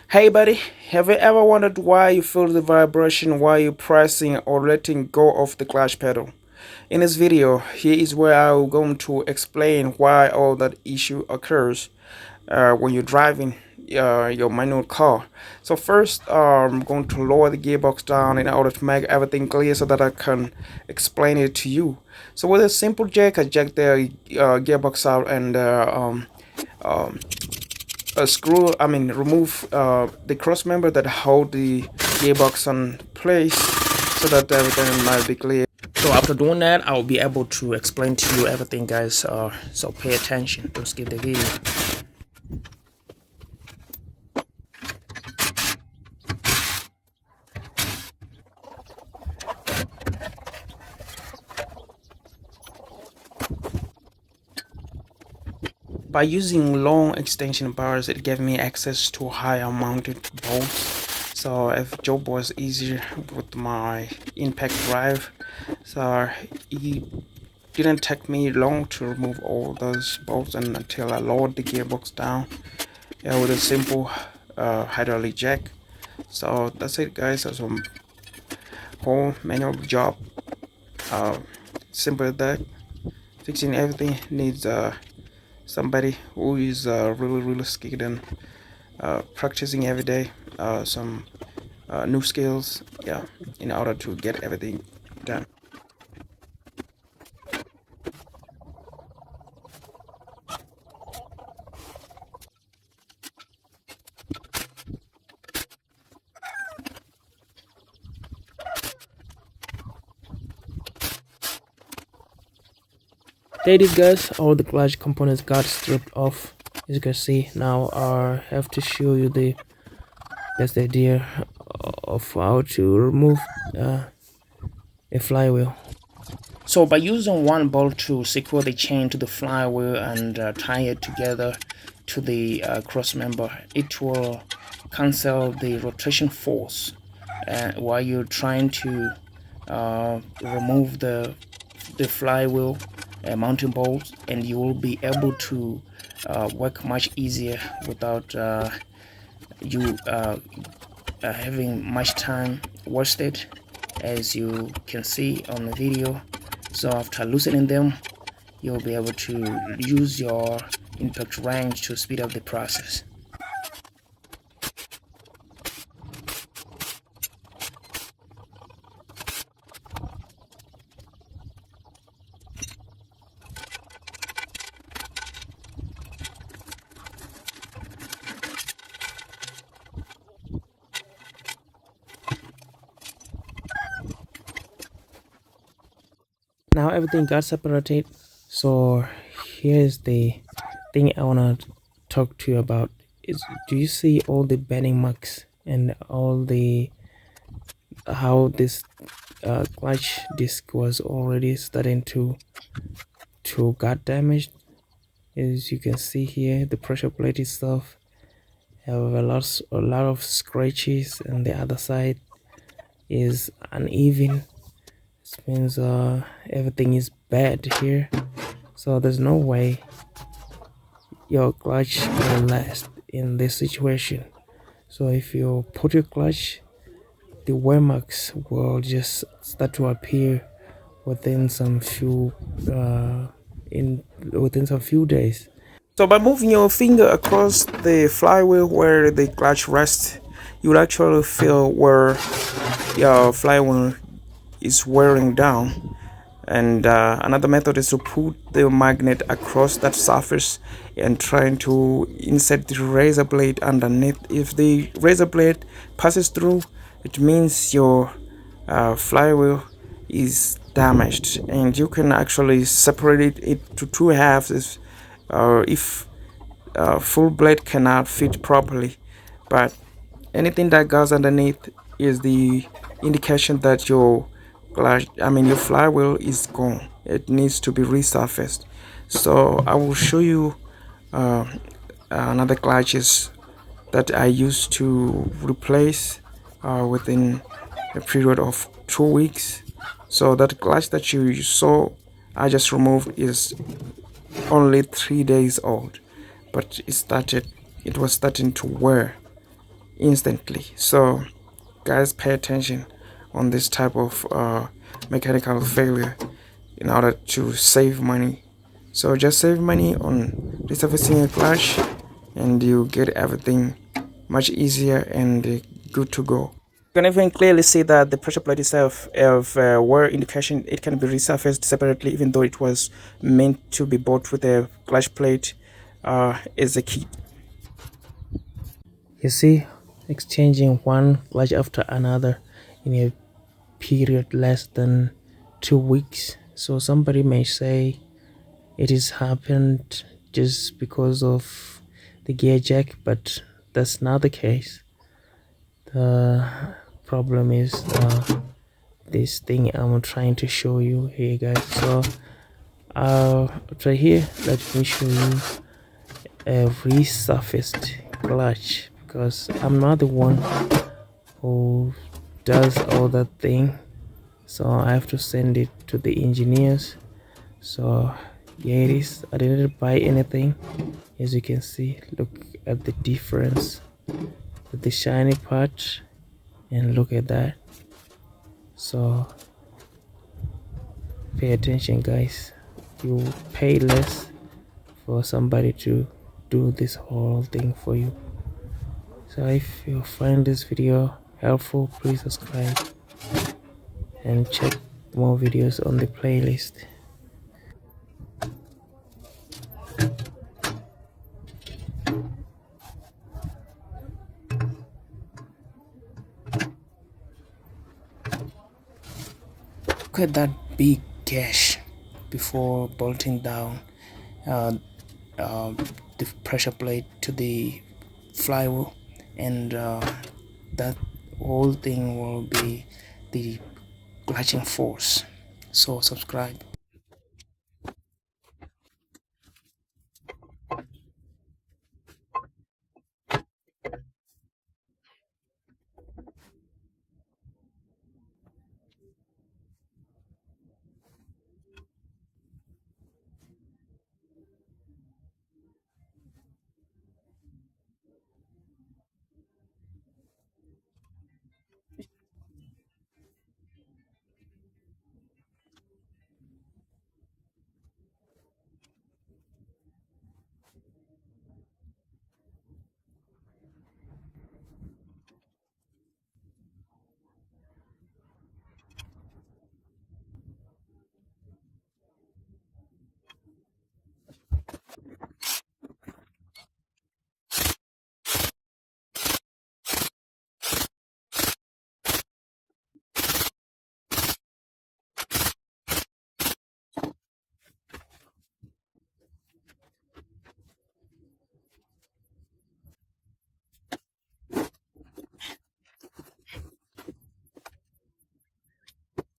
Hey buddy, have you ever wondered why you feel the vibration while you're pressing or letting go of the clutch pedal? In this video, here is where I'm going to explain why all that issue occurs when you're driving your manual car. So first, I'm going to lower the gearbox down in order to make everything clear so that I can explain it to you. So with a simple jack, I jack the gearbox out and um, remove the cross member that hold the gearbox on place so that everything might be clear. So after doing that, I'll be able to explain to you everything, guys. So pay attention, don't skip the video. By using long extension bars, it gave me access to higher mounted bolts. So if job was easier with my impact drive, so it didn't take me long to remove all those bolts and until I lowered the gearbox down, yeah, with a simple hydraulic jack. So that's it, guys. That's a whole manual job. Uh, Simple as that. Fixing everything needs somebody who is really skilled and practicing every day some new skills, yeah, in order to get everything done. There it is, guys. All the clutch components got stripped off. As you can see now, I have to show you the best idea of how to remove a flywheel. So by using one bolt to secure the chain to the flywheel and tie it together to the cross member, it will cancel the rotation force while you're trying to remove the flywheel mounting bolts, and you will be able to work much easier without you having much time wasted, as you can see on the video. So after loosening them, you'll be able to use your impact wrench to speed up the process. Now everything got separated, so here's the thing I want to talk to you about. Is, do you see all the bending marks and all the how this clutch disc was already starting to got damaged? As you can see here, the pressure plate itself have a lot of scratches, and the other side is uneven. This means everything is bad here, so there's no way your clutch will last in this situation. So if you put your clutch, the wear marks will just start to appear within some few within some few days. So by moving your finger across the flywheel where the clutch rests, you will actually feel where your flywheel is wearing down. And another method is to put the magnet across that surface and trying to insert the razor blade underneath. If the razor blade passes through, it means your flywheel is damaged, and you can actually separate it to two halves if full blade cannot fit properly. But anything that goes underneath is the indication that your your flywheel is gone. It needs to be resurfaced. So I will show you another clutches that I used to replace within a period of 2 weeks. So that clutch that you saw I just removed is only 3 days old, but it was starting to wear. instantly. So guys, pay attention on this type of mechanical failure in order to save money. So just save money on resurfacing a clutch and you get everything much easier and good to go. You can even clearly see that the pressure plate itself of wear indication, it can be resurfaced separately even though it was meant to be bought with a clutch plate is a key. You see, exchanging one clutch after another in a period less than 2 weeks. So somebody may say it has happened just because of the gear jack, but that's not the case. The problem is this thing I'm trying to show you here, guys. So right here, let me show you a resurfaced clutch, because I'm not the one who does all that thing, so I have to send it to the engineers. So here it is. I didn't buy anything. As you can see, look at the difference with the shiny part, and look at that. So pay attention, guys. You pay less for somebody to do this whole thing for you. So if you find this video helpful, please subscribe and check more videos on the playlist. Look at that big gash before bolting down uh, the pressure plate to the flywheel, and that whole thing will be the clutching force. So subscribe.